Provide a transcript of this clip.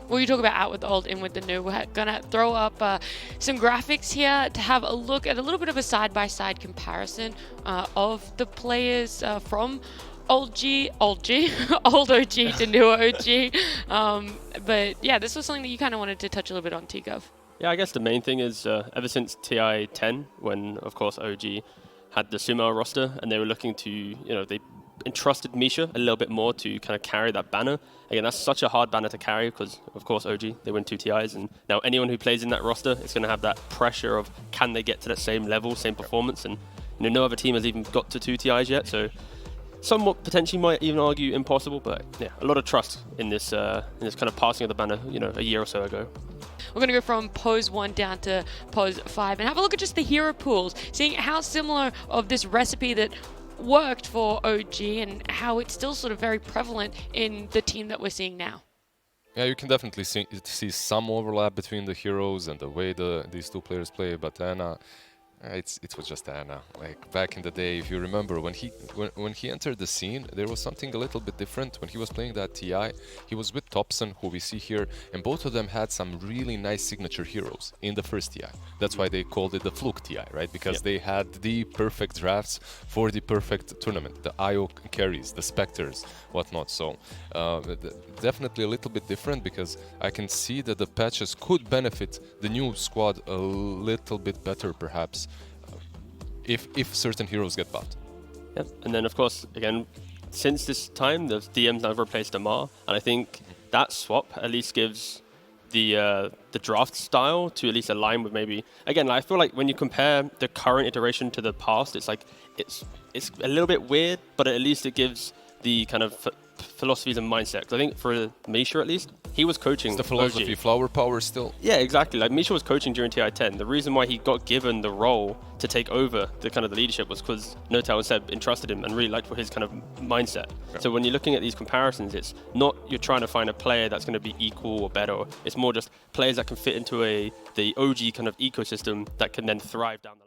Well, you talk about out with the old, in with the new. We're gonna throw up some graphics here to have a look at a little bit of a side-by-side comparison of the players from old OG to newer OG. But yeah, this was something that you kind of wanted to touch a little bit on, T-Gov. Yeah, I guess the main thing is ever since TI 10, when of course OG had the Sumo roster, and they were looking to, they entrusted Misha a little bit more to kind of carry that banner. Again, that's such a hard banner to carry because, of course, OG, they win 2 TIs, and now anyone who plays in that roster is going to have that pressure of can they get to that same level, same performance, and no other team has even got to 2 TIs yet, so somewhat potentially might even argue impossible, but yeah, a lot of trust in this kind of passing of the banner, a year or so ago. We're going to go from pose 1 down to pose 5 and have a look at just the hero pools, seeing how similar of this recipe that worked for OG and how it's still sort of very prevalent in the team that we're seeing now. Yeah, you can definitely see some overlap between the heroes and the way these two players play, but Anna, it was just Anna. Like back in the day, if you remember, when he entered the scene, there was something a little bit different. When he was playing that TI, he was with Topson, who we see here, and both of them had some really nice signature heroes in the first TI. That's why they called it the Fluke TI, right? Because they had the perfect drafts for the perfect tournament, the IO carries, the Spectres, whatnot. So definitely a little bit different, because I can see that the patches could benefit the new squad a little bit better, perhaps, if certain heroes get buffed. Yep. And then, of course, again, since this time, the DM's now replaced Amar, and I think that swap at least gives the draft style to at least align with maybe. Again, I feel like when you compare the current iteration to the past, it's like it's a little bit weird, but at least it gives the kind of philosophies and mindset. 'Cause I think for Misha at least, he was coaching. It's the philosophy, OG. flower power still. Yeah, exactly. Like Misha was coaching during TI 10. The reason why he got given the role to take over the kind of the leadership was because Notal and Seb entrusted him and really liked for his kind of mindset. Yeah. So when you're looking at these comparisons, it's not you're trying to find a player that's going to be equal or better. It's more just players that can fit into the OG kind of ecosystem that can then thrive down the